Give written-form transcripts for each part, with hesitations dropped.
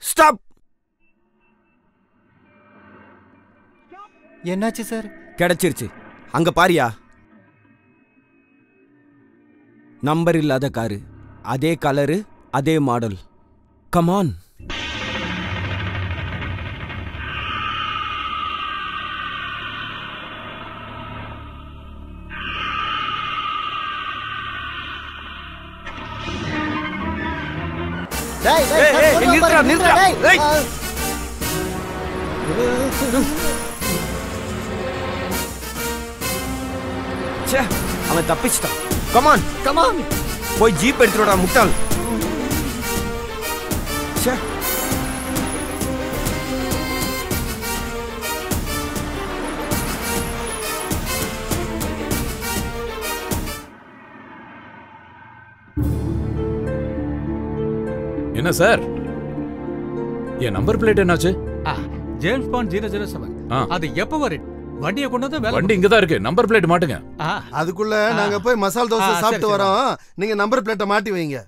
Stop. என்னாச்சு sir? கிடைச்சிருச்சு. அங்க பாரியா, நம்பர் இல்லாத காரு, அதே கலரு, அதே மாடல். கமான். அவன் தப்பிச்சிட்டான். கமான் கமான், போய் ஜீப் எடுத்துடா முட்டாள். என்ன சார், என் நம்பர் பிளேட் என்னாச்சு? James bond 007. அது எப்ப வரும்? வண்டியை கொண்டு வந்து வண்டி இங்க தான் இருக்கு. நம்பர் பிளேட் மாட்டுங்க. அதுக்குள்ள நாங்க போய் மசால் தோசை சாப்பிட்டு வரோம். நீங்க நம்பர் பிளேட்டை மாட்டி வைங்க.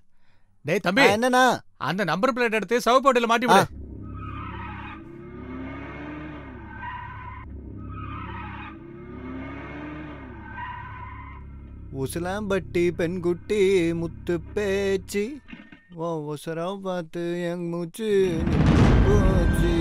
டேய் தம்பி, என்னன்னா அந்த நம்பர் பிளேட் எடுத்து சவப்போட்டில மாட்டி விடு. உசலாம்பட்டி பெண்குட்டி முத்து பேச்சு ஒசரம் பார்த்து எங் மூச்சு போச்சு.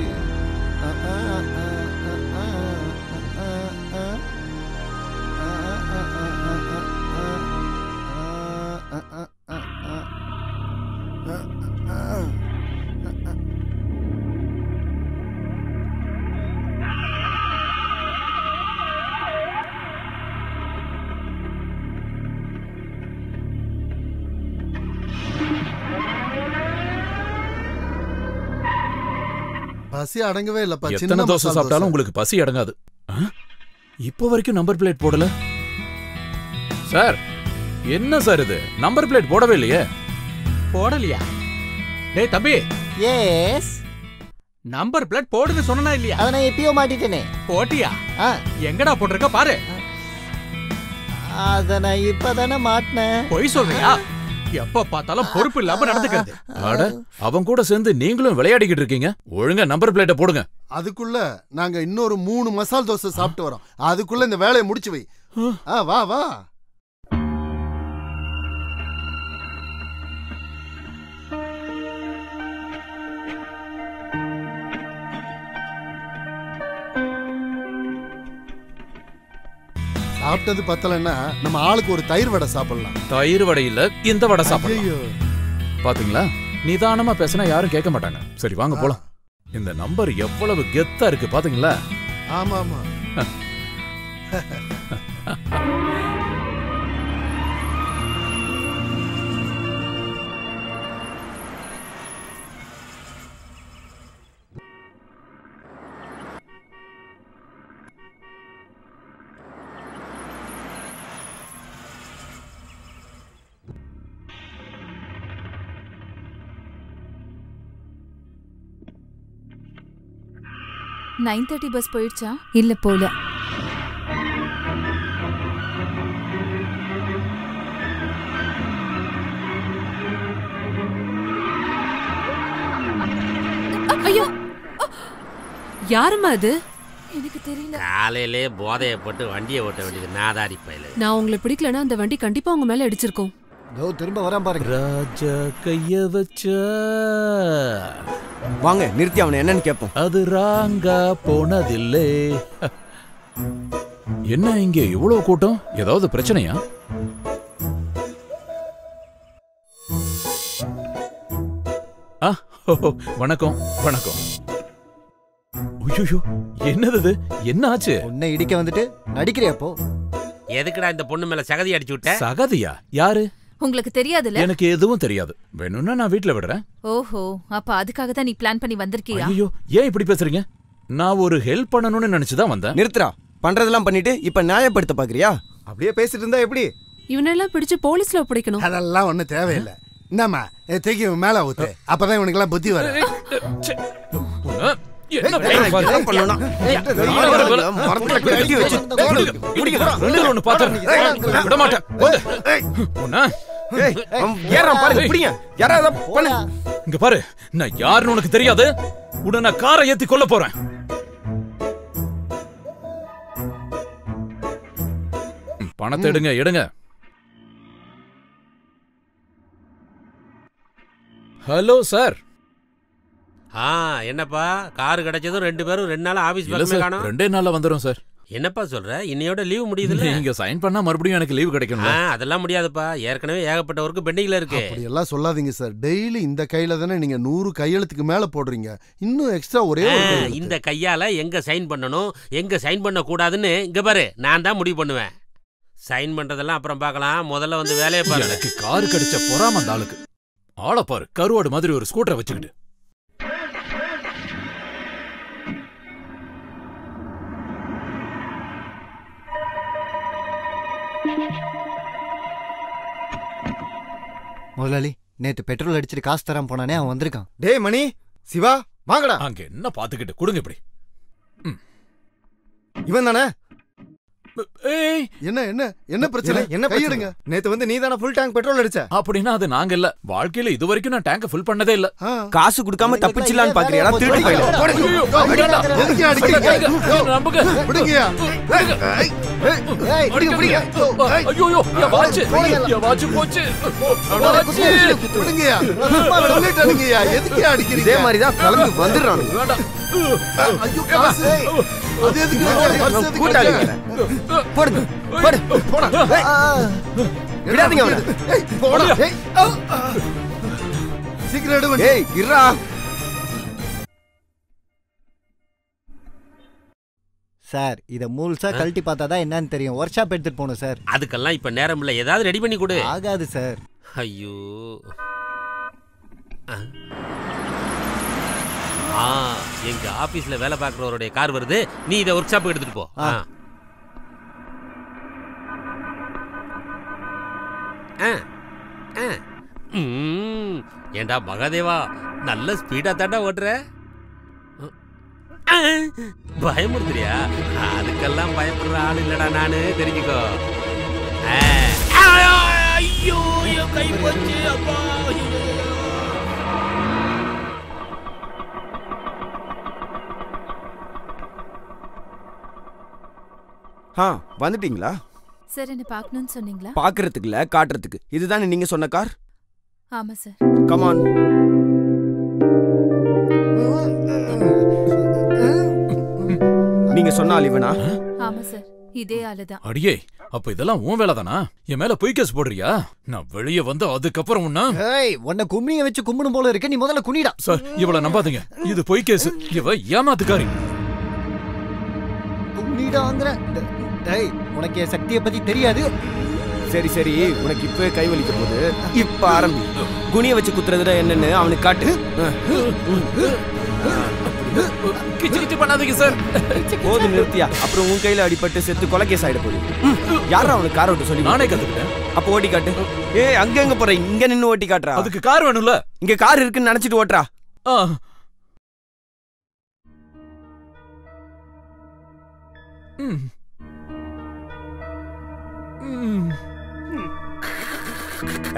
பசி அடங்கவே இல்லப்பா. எத்தனை தோசை சாப்பிட்டாலும் உங்களுக்கு பசி அடங்காது. இப்போ வரைக்கும் நம்பர் பிளேட் போடல சார். என்ன சார் இது, நம்பர் பிளேட் போடவே இல்லையே? போடலையா? டேய் தம்பி, எஸ், நம்பர் பிளேட் போடுன்னு சொன்னா இல்லையா? அத நான் எப்பயோ மாட்டிட்டேனே. போட்டியா? எங்கடா போட்டிருக்க பாரு. அத நான் இப்பதானே மாட்டினேன். பொய் சொல்றியா? எப்ப பார்த்தாலும் பொறுப்பு இல்லாம நடந்துக்கிறது. அட, அவன் கூட சேர்ந்து நீங்களும் விளையாடிக்கிட்டு இருக்கீங்க. ஒழுங்கா நம்பர் பிளேட்டை போடுங்க. அதுக்குள்ள நாங்க இன்னொரு 3 மசால் தோசை சாப்பிட்டு வரோம். அதுக்குள்ள இந்த வேலையை முடிச்சு வை. வா வா. சாப்பிட்டது பத்தலன்னா நம்ம ஆளுக்கு ஒரு தயிர் வடை சாப்பிடலாம். தயிர் வடை இல்ல, இந்த வடை சாப்பிடலாம். பாத்தீங்களா, நிதானமா பேசினா யாரும் கேட்க மாட்டாங்க. சரி வாங்க போலாம். இந்த நம்பர் எவ்வளவு கெத்தா இருக்கு பாத்தீங்களா? ஆமா ஆமா. (9:30) பஸ் போயிடுச்சா? இல்ல போல. ஐயோ, யாருமா அது? எனக்கு தெரியல. காலையிலே போதையை போட்டு வண்டியை ஓட்ட வேண்டியது நாதாரி பையல. நான் உங்களை பிடிக்கலன்னா அந்த வண்டி கண்டிப்பா உங்க மேல அடிச்சிருக்கோம். திரும்ப வரான் பாருங்க. ராஜா கைய வச்ச. வாங்க நிறுத்தி அவனை என்னன்னு கேட்போம். அது ராங்கா போனதில்லை. என்ன இங்க இவ்வளவு கூட்டம்? ஏதாவது பிரச்சனையா? வணக்கம் வணக்கம். ஐயோ, என்னது? என்ன ஆச்சு? உன்னை இடிக்க வந்துட்டு நடிக்கிறியாப்போ? எதுக்குடா இந்த பொண்ணு மேல சகதி அடிச்சு விட்ட? சகதியா? யாரு? உங்களுக்கு தெரியாதுல? எனக்கு எதுவும் தெரியாது. வேணும்னா நான் வீட்ல விடுறேன். ஓஹோ, அப்ப அதுக்காக தான் நீ பிளான் பண்ணி வந்திருக்கியா? ஐயோ, ஏன் இப்படி பேசுறீங்க? நான் ஒரு ஹெல்ப் பண்ணணும்னு நினைச்சுதான் வந்தேன். நிறுத்துறா. பண்றதெல்லாம் பண்ணிட்டு இப்ப நியாயப்படுத்த பாக்குறியா? அப்படியே பேசிட்டு இருந்தா எப்படி? இவனெல்லாம் பிடிச்சு போலீஸ்ல ஒப்படைக்கணும். அதெல்லாம் ஒண்ணும் தேவையில்லை. என்னம்மா தூக்கி மேல ஊத்து. அப்பதான் இவனுக்கு எல்லாம் புத்தி வரும். ஏய் ஏறான் பாருங்க புடிங்க யாராவது பண்ணு இங்க பாரு நான் யாருன்னு உனக்கு தெரியாது உடனே நான் காரை ஏத்தி கொல்ல போறேன் பணத்தை எடுங்க எடுங்க ஹலோ சார் என்னப்பா கார் கிடைச்சதும் 2 பேரும் 2 நாள் ஆபீஸ் இல்ல பக்கமே சார் காணோம் 2 நாள்ல வந்துரும் சார் என்னப்பா சொல்ற இன்னையோட லீவ் முடியுதுல்ல நீங்க சைன் பண்ணா மறுபடியும் எனக்கு லீவ் கிடைக்கும்ல அதெல்லாம் முடியாதுப்பா ஏற்கனவே ஏகப்பட்ட ஒர்க் பெண்டிங்ல இருக்கு அப்படி எல்லாம் சொல்லாதீங்க சார் டெய்லி இந்த கையில தானே நீங்க 100 கையெழுத்துக்கு மேல போடுறீங்க இன்னும் எக்ஸ்ட்ரா ஒரே ஒரு கையெழுத்து. இந்த கையால எங்க சைன் பண்ணணும் எங்க சைன் பண்ண கூடாதுன்னு இங்க பாரு நான் தான் முடிவு பண்ணுவேன் சைன் பண்றதெல்லாம் அப்புறம் பார்க்கலாம் முதல்ல வந்து வேலையை பாரு எனக்கு கார் கிடைச்ச பொறாம அந்த ஆளுக்கு ஆளை பாரு கருவாடு மாதிரி ஒரு ஸ்கூட்டரை வச்சுக்கிட்டு முதலாளி நேத்து பெட்ரோல் அடிச்சிட்டு காசு தராம போனானே அவன் வந்திருக்கான். டேய் மணி சிவா வாங்கடா அங்க என்ன பாத்துக்கிட்டு கொடுங்க இப்படி இவன் தானே ஏய் என்ன என்ன என்ன பிரச்சனை என்ன கையிடுங்க நேத்து வந்து நீ தானே ஃபுல் டேங்க் பெட்ரோல் அடிச்ச அப்படின்னா அது நாங்க இல்ல வாழ்க்கையில இது வரைக்கும் நான் டேங்க ஃபுல் பண்ணதே இல்ல காசு கொடுக்காம தப்பிச்சிடலான்னு பாக்குறியாடா திருட்டு பையல எதுக்கு அடிக்கிறீங்க நம்புங்க விடுங்கயா ஐயோ என் வாட்ச் போச்சு விடுங்கயா சொல்லிட்டீங்கயா எதுக்கு அடிக்கிறீங்க இதே மாதிரி தான் கலந்து வந்துடுறான் வேண்டாம் ஐயோ காசு அது எதுக்கு கூட்டாளி போடு போடு போடா விடாதீங்க அவனை போடா சீக்கிரம் எடு ஏய் இருடா சார் இத முழுசா கழட்டி பார்த்தாதான் என்னன்னு தெரியும் ஒர்க் ஷாப் எடுத்துட்டு போகணும் சார். அதுக்கெல்லாம் இப்ப நேரம் இல்ல ஏதாவது ரெடி பண்ணி கொடு ஆகாது சார். ஐயோ எங்க ஆபீஸ்ல வேலை பார்க்கறவருடைய கார் வருது நீ இதை ஒர்க் ஷாப்புக்கு எடுத்துட்டு போ ஏண்டா மகாதேவா நல்ல ஸ்பீடா தாண்டா ஓட்டுற பயமுறுத்துறியா அதுக்கெல்லாம் பயப்படுற ஆள் இல்லடா நானு தெரிஞ்சுக்கோ ஐயோ கை போச்சு அப்பா வந்துட்டீங்களா சார் என்ன பார்க்கணும்னு சொன்னீங்களா பாக்குறதுக்கு இல்ல காட்டுறதுக்கு இதுதானே நீங்க சொன்ன கார் ஆமா சார் கமான் நீங்க சொன்ன ஆள் இவனா ஆமா சார் இதே ஆளுதான் அடியே அப்ப இதெல்லாம் உன் வேலைதானா என் மேல பொய் கேஸ் போடுறியா நான் வெளியே வந்து அதுக்கப்புறம் உன்னை கும்மிய வச்சு கும்பிடும் போல இருக்க நீ முதல்ல குனிடா சார் இவள நம்பாதீங்க இது பொய் கேஸ் இவ ஏமாத்துக்காரி குனிடாங்கற டேய் உனக்கு என் சக்தியை பத்தி தெரியாது சரி சரி உனக்கு இப்பவே கை வலிக்க போகுது இப்ப ஆரம்பி குனிய வச்சு குத்துறதுல என்னன்னு அவனுக்கு காட்டு கிச்சு கிச்சு பண்ணாதீங்க சார் போது நிறுத்தியா அப்புறம் உன் கையில அடிபட்டு செத்து கொலை கேஸ் ஆயிட போகுது யாரும் அவனுக்கு கார் ஓட்ட சொல்லி நானே கத்துக்கிட்டேன் அப்ப ஓட்டி காட்டு ஏய் அங்க எங்க போற இங்க நின்னு ஓட்டி காட்டுறா அதுக்கு கார் வேணும்ல இங்க கார் இருக்குன்னு நினைச்சிட்டு ஓட்டுறா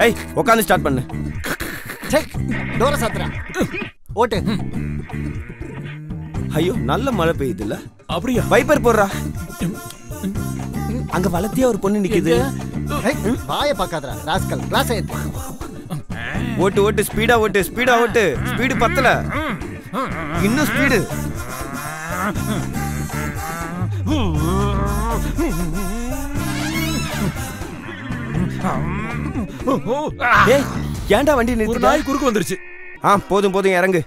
ஏய் உட்காந்து ஸ்டார்ட் பண்ணு டோர சாத்துறா ஓட்டு ஐயோ நல்ல மழை பெய்யுது இல்ல அப்படியா வைப்பர் போடுறா அங்க வளர்த்தியா ஒரு பொண்ணு நிக்குது வாய பாக்காதடா ராஸ்கல் கிளாஸ் ஏத்து ஓட்டு ஓட்டு ஸ்பீடா ஓட்டு ஸ்பீடா ஓட்டு ஸ்பீடு பத்தல இன்னும் ஸ்பீடு ஏய் ஏன்டா வண்டி ஒரு நிறுத்திட்ட நாய் குறுக்கு வந்துருச்சு போதும் போதும் இறங்கு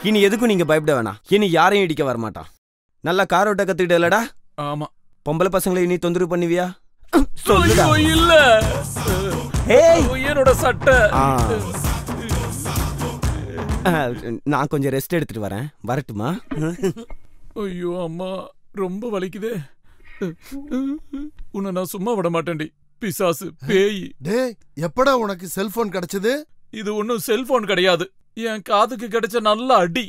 இனி எதுக்கும் நீங்க பயப்பட வேணாம் இனி யாரையும் இடிக்க வரமாட்டான் நல்லா கார் ஓட்ட கத்துக்கிட்டலடா ஆமா பொம்பளை பசங்களை இனி தொந்தரவு பண்ணுவியா சொல்லுடா இல்ல ஏய் என்னோட சட்டை நான் கொஞ்சம் ரெஸ்ட் எடுத்துட்டு வரேன் வரட்டுமா ஐயோ அம்மா ரொம்ப வலிக்குதே உன்னை நான் சும்மா விட மாட்டேன்டி பிசாசு பேய் டேய் எப்படா உனக்கு செல்போன் கிடைச்சது இது ஒன்னும் செல்போன் கிடையாது என் காதுக்கு கிடைச்ச நல்ல அடி